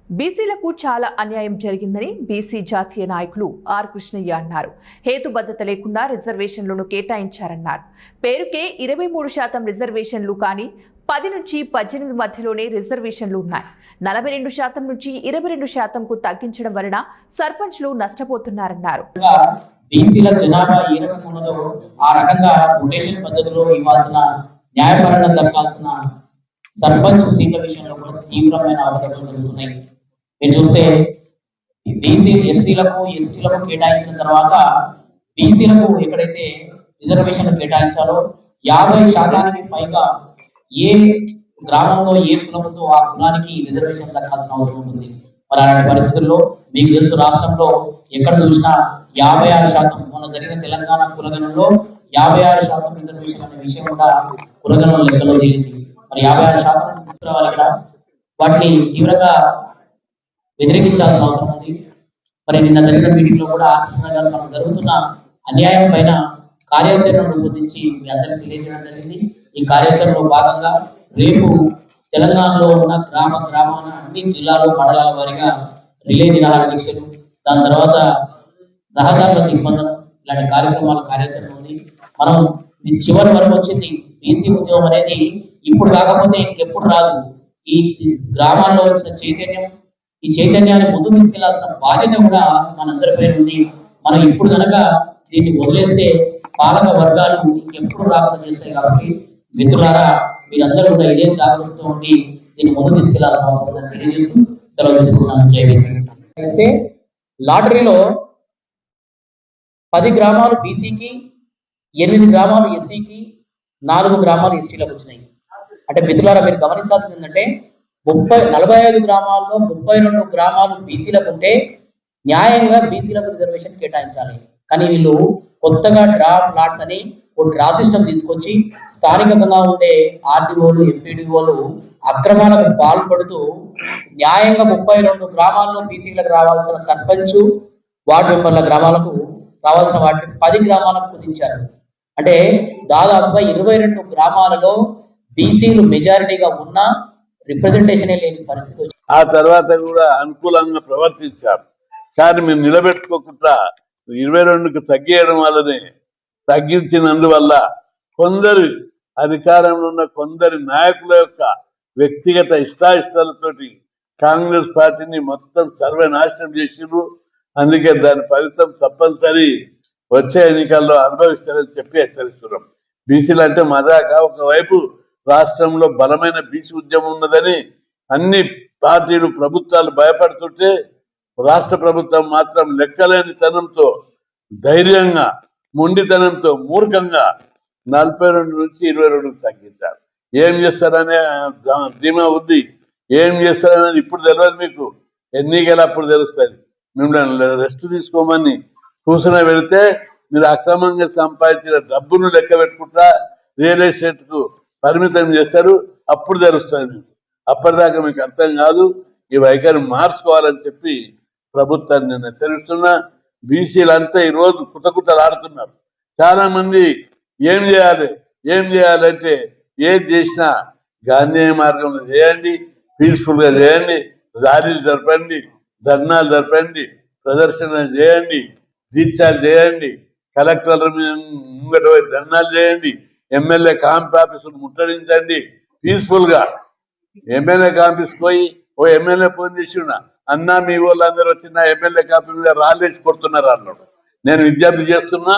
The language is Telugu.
బీసీలకు చాలా అన్యాయం జరిగిందని బీసీ జాతీయ నాయకులు ఆర్ కృష్ణయ్య అన్నారు. హేతుబద్ధత లేకుండా రిజర్వేషన్లను కేటాయించారన్నారు. పేరుకే 23% రిజర్వేషన్లు కానీ 10 నుంచి 18 మధ్యలోనే రిజర్వేషన్లు ఉన్నాయి. 42% నుంచి 22%కు తగ్గించడం వలన సర్పంచ్లు నష్టపోతున్నారన్నారు. బీసీల జనాభా ఏ రకంగా ఉన్నదో ఆ రకంగా రొటేషన్ పద్ధతిలో ఇవ్వాల్సిన న్యాయపరంగా దక్కాల్సిన సర్పంచ్ సీట్ల విషయంలో కూడా తీవ్రమైన అవకతవకలు జరుగుతున్నాయి. మీరు చూస్తే బీసీ ఎస్సీలకు ఎస్టీలకు కేటాయించిన తర్వాత బీసీలకు ఎక్కడైతే రిజర్వేషన్లు కేటాయించాలో 50% పైగా ఏ గ్రామంలో ఏ కులంతో ఆ కులానికి రిజర్వేషన్ దక్కాల్సిన అవసరం ఉంటుంది. మరి అలాంటి పరిస్థితుల్లో మీకు తెలుసు, రాష్ట్రంలో ఎక్కడ చూసినా 56% మొన్న జరిగిన తెలంగాణ కులగణంలో 56% రిజర్వేషన్ అనే విషయం కూడా కులగణం లెక్కలో తేలింది. మరి 56% రావాలి ఇక్కడ. వాటిని తీవ్రంగా వ్యతిరేకించాల్సిన అవసరం ఉంది. మరి నిన్న జరిగిన మీటింగ్ లో కూడా ఆశిస్తున్న గారు మనకు జరుగుతున్న అన్యాయం పైన కార్యాచరణను రూపొందించి మీ అందరికీ తెలియజేయడం జరిగింది. ఈ కార్యాచరణలో భాగంగా రేపు తెలంగాణలో ఉన్న గ్రామాన అన్ని జిల్లాలు మండలాల వారీగా రిలే నిరాహార దీక్షలు, దాని తర్వాత రహదారుల దిగ్బంధనం ఇలాంటి కార్యక్రమాల కార్యాచరణ ఉంది. మనం ఇది చివరి వరకు వచ్చింది. బీసీ ఉద్యమం అనేది ఇప్పుడు కాకపోతే ఇంకెప్పుడు రాదు. ఈ గ్రామాల్లో వచ్చిన చైతన్యం, ఈ చైతన్యాన్ని ముందుకు తీసుకెళ్లాల్సిన బాధ్యత కూడా మనందరిపై ఉంది. మనం ఇప్పుడు కనుక దీన్ని వదిలేస్తే పాలక వర్గాలు ఇంకెప్పుడు రాకుండా చేస్తాయి. కాబట్టి మిత్రులారా, మీరందరూ కూడా ఇదే జాగ్రత్తతో ఉండి దీన్ని ముందుకు తీసుకెళ్లాల్సిన అవసరం ఉందని తెలియజేస్తూ సెలవు తీసుకుంటున్నాను. జైబీసీ అయితే లాటరీలో 10 గ్రామాలు బీసీకి, 8 గ్రామాలు ఎస్సీకి, 4 గ్రామాలు ఎస్టీలకు వచ్చినాయి. అంటే మిత్రులారా, మీరు గమనించాల్సింది ఏంటంటే 45 గ్రామాల్లో 32 గ్రామాలు బీసీలకు ఉంటే న్యాయంగా బీసీలకు రిజర్వేషన్ కేటాయించాలి. కానీ వీళ్ళు కొత్తగా డ్రా ప్లాట్స్ అని ఒక డ్రా సిస్టమ్ తీసుకొచ్చి స్థానికంగా ఉండే ఆర్డీఓలు, ఎంపీడీఓలు అక్రమాలకు పాల్పడుతూ న్యాయంగా 32 గ్రామాల్లో బీసీలకు రావాల్సిన సర్పంచ్, వార్డు మెంబర్ల గ్రామాలకు రావాల్సిన వాటిని 10 గ్రామాలకు కుదించారు. అంటే దాదాపుగా 22 గ్రామాలలో బీసీలు మెజారిటీగా ఉన్నా రిప్రజెంటేషన్ లేని పరిస్థితి వచ్చింది. ఆ తర్వాత కూడా అనుకూలంగా ప్రవర్తించారు. కానీ మేము నిలబెట్టుకోకుండా 22కు తగ్గేయడం వల్లనే, తగ్గించినందువల్ల కొందరు అధికారంలో ఉన్న కొందరి నాయకుల యొక్క వ్యక్తిగత ఇష్టాయిష్టాలతోటి కాంగ్రెస్ పార్టీని మొత్తం సర్వనాశనం చేసిరు. అందుకే దాని ఫలితం తప్పనిసరి వచ్చే ఎన్నికల్లో అనుభవిస్తారని చెప్పి హెచ్చరిస్తున్నాం. బీసీలు అంటే మదాకా ఒకవైపు రాష్ట్రంలో బలమైన బీసీ ఉద్యమం ఉన్నదని అన్ని పార్టీలు, ప్రభుత్వాలు భయపడుతుంటే రాష్ట్ర ప్రభుత్వం మాత్రం లెక్కలేని తనంతో, ధైర్యంగా, మొండితనంతో, మూర్ఖంగా 42 నుంచి 22కు తగ్గించారు. ఏం చేస్తారనే ధీమా ఉంది. ఏం చేస్తారనేది ఇప్పుడు తెలియదు. మీకు ఎన్నికలు అప్పుడు తెలుస్తుంది. మిమ్మల్ని రెస్ట్ తీసుకోమని కూర్చుని పెడితే మీరు అక్రమంగా సంపాదించిన డబ్బును లెక్క పెట్టుకుంటా రియల్ ఎస్టేట్ కు పరిమితం చేస్తారు. అప్పుడు తెలుస్తుంది మీకు. అప్పటిదాకా మీకు అర్థం కాదు. ఈ వైఖరి మార్చుకోవాలని చెప్పి ప్రభుత్వాన్ని నేను హెచ్చరిస్తున్నా. బీసీలంతా ఈరోజు కుటకుటలాడుతున్నారు. చాలా మంది ఏం చేయాలంటే ఏది చేసినా గాంధీ మార్గంలో చేయండి, పీస్ఫుల్ గా చేయండి, ర్యాలీలు జరపండి, ధర్నాలు జరపండి, ప్రదర్శనలు చేయండి, దీక్షాలు చేయండి, కలెక్టర్ల ముంగట పోయి ధర్నాలు చేయండి, ఎమ్మెల్యే క్యాంప్ ఆఫీసులు ముట్టడించండి. పీస్ఫుల్ గా ఎమ్మెల్యే క్యాంపస్ పోయి ఓ ఎమ్మెల్యే ఫోన్ చేసిన అన్నా మీ వాళ్ళందరూ వచ్చిన ఎమ్మెల్యే క్యాంప్ మీద రాళ్ళేసి కొడుతున్నారు అన్నాడు. నేను విజ్ఞప్తి చేస్తున్నా,